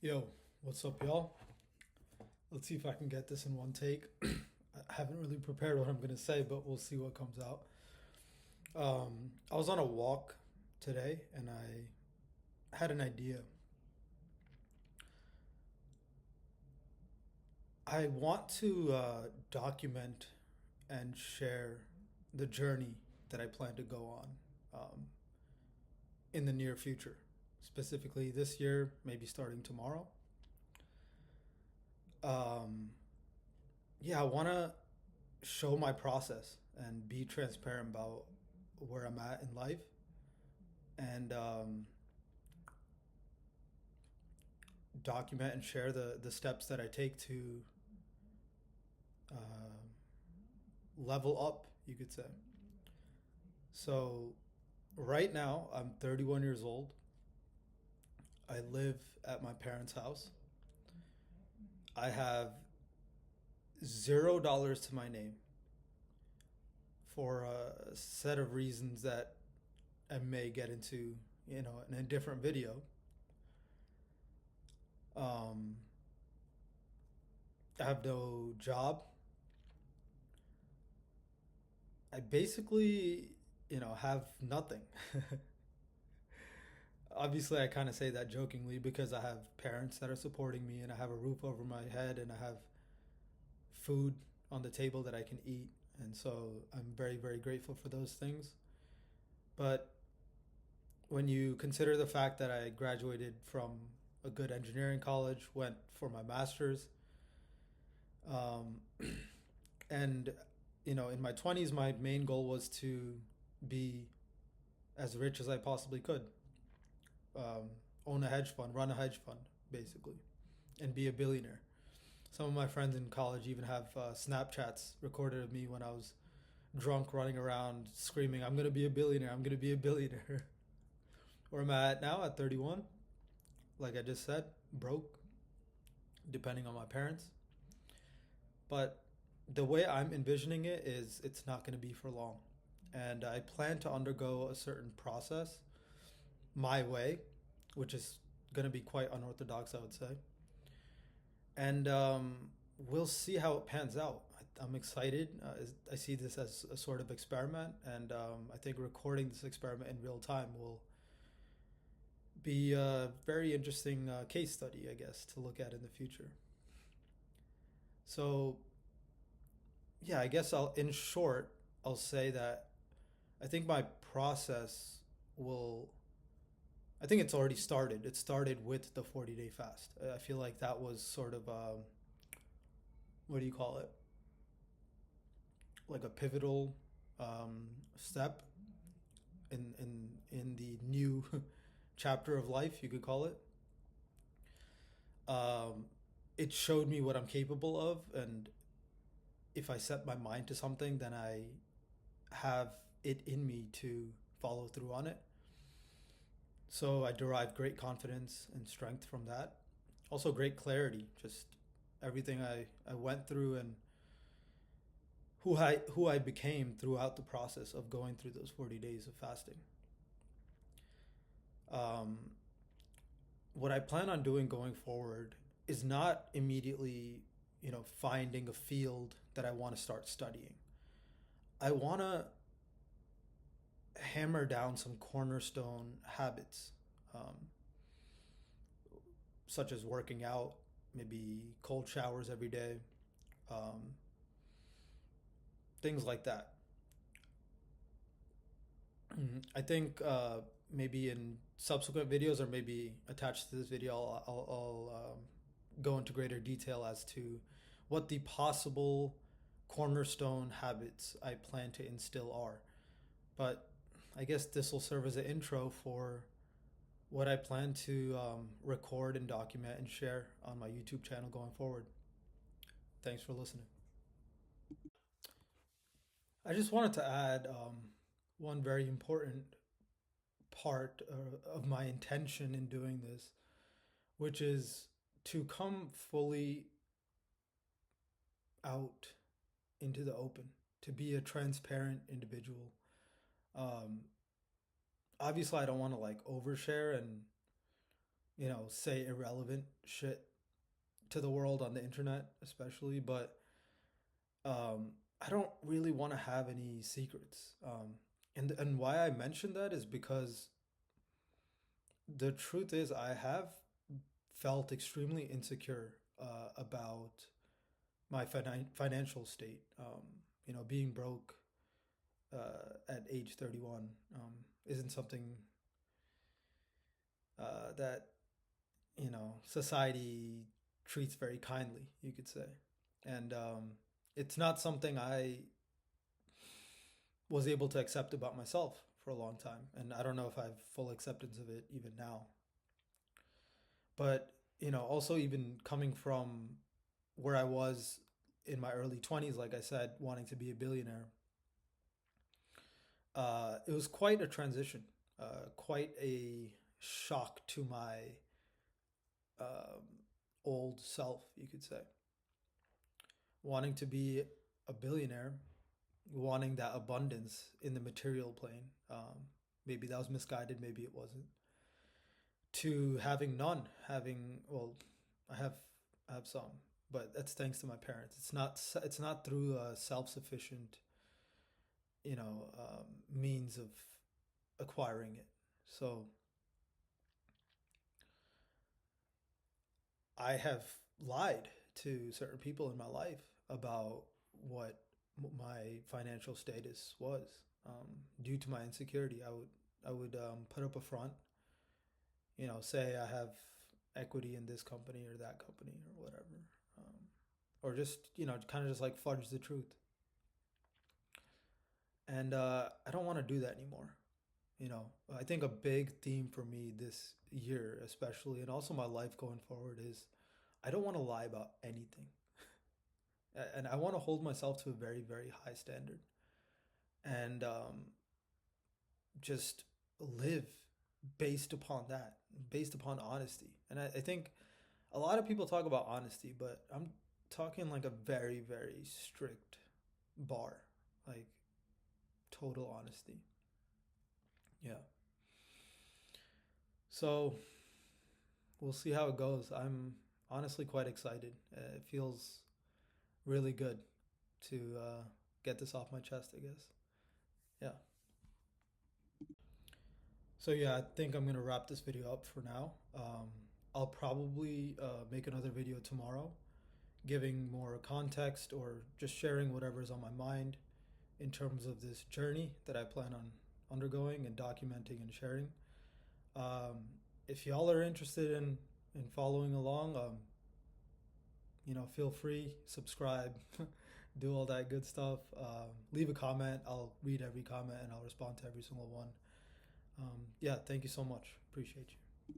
Yo, what's up, y'all? Let's see if I can get this in one take. I haven't really prepared what I'm gonna say, but we'll see what comes out. I was on a walk today and I had an idea. I want to document and share the journey that I plan to go on um, in the near future. Specifically, this year, maybe starting tomorrow. Um, yeah, I want to show my process and be transparent about where I'm at in life and document and share the steps that I take to uh, level up, you could say. So, right now, I'm 31 years old. I live at my parents' house. I have $0 to my name for a set of reasons that I may get into, in a different video. Um, I have no job. I basically, have nothing. Obviously, I kind of say that jokingly because I have parents that are supporting me and I have a roof over my head and I have food on the table that I can eat. And so I'm very, very grateful for those things. But when you consider the fact that I graduated from a good engineering college, went for my master's, um, and in my 20s, my main goal was to be as rich as I possibly could, own a hedge fund, run a hedge fund, basically, and be a billionaire. Some of my friends in college even have Snapchats recorded of me when I was drunk, running around screaming, "I'm gonna be a billionaire! I'm gonna be a billionaire!" Where am I at now? At 31, like I just said, broke, depending on my parents. But the way I'm envisioning it is it's not going to be for long. And I plan to undergo a certain process my way, which is going to be quite unorthodox, I would say. And we'll see how it pans out. I'm excited. I see this as a sort of experiment, and I think recording this experiment in real time will be a very interesting case study, I guess, to look at in the future. So, yeah, I guess in short, I'll say that I think my process will, I think it's already started. It started with the 40-day fast. I feel like that was sort of, what do you call it? Like a pivotal step in the new chapter of life, you could call it. Um, it showed me what I'm capable of, and if I set my mind to something, then I have it in me to follow through on it. So I derived great confidence and strength from that. Also, great clarity, just everything I went through and who I became throughout the process of going through those 40 days of fasting. Um, what I plan on doing going forward is not immediately, finding a field that I want to start studying. I want to hammer down some cornerstone habits, um, such as working out, maybe cold showers every day, um, things like that. I think maybe in subsequent videos or maybe attached to this video, I'll go into greater detail as to what the possible cornerstone habits I plan to instill are. But I guess this will serve as an intro for what I plan to record and document and share on my YouTube channel going forward. Thanks for listening. I just wanted to add one very important part of my intention in doing this, which is to come fully out into the open, to be a transparent individual. Um, Obviously, I don't want to like overshare and say irrelevant shit to the world on the internet, especially. But I don't really want to have any secrets. And why I mention that is because the truth is I have felt extremely insecure about my financial state. Being broke at age 31 isn't something that society treats very kindly, you could say, and it's not something I was able to accept about myself for a long time, and I don't know if I have full acceptance of it even now. But also even coming from where I was in my early 20s, like I said, wanting to be a billionaire, it was quite a transition, quite a shock to my um, old self, you could say. Wanting to be a billionaire, wanting that abundance in the material plane. Maybe that was misguided, maybe it wasn't. To having none, well, I have I have some, but that's thanks to my parents. It's not through a self sufficient means of acquiring it. So I have lied to certain people in my life about what my financial status was, due to my insecurity. I would put up a front, say I have equity in this company or that company or whatever, um, or just kind of just like fudge the truth. And I don't want to do that anymore. I think a big theme for me this year, especially, and also my life going forward, is I don't want to lie about anything. And I want to hold myself to a very, very high standard, and just live based upon that, based upon honesty. And I think a lot of people talk about honesty, but I'm talking like a very, very strict bar, like total honesty. Yeah. So we'll see how it goes. I'm honestly quite excited. It feels really good to get this off my chest, I guess. Yeah. So yeah, I think I'm gonna wrap this video up for now. I'll probably make another video tomorrow, giving more context or just sharing whatever's on my mind in terms of this journey that I plan on undergoing and documenting and sharing. Um, if y'all are interested in following along, feel free, subscribe, do all that good stuff. Leave a comment. I'll read every comment and I'll respond to every single one. Yeah, thank you so much. Appreciate you.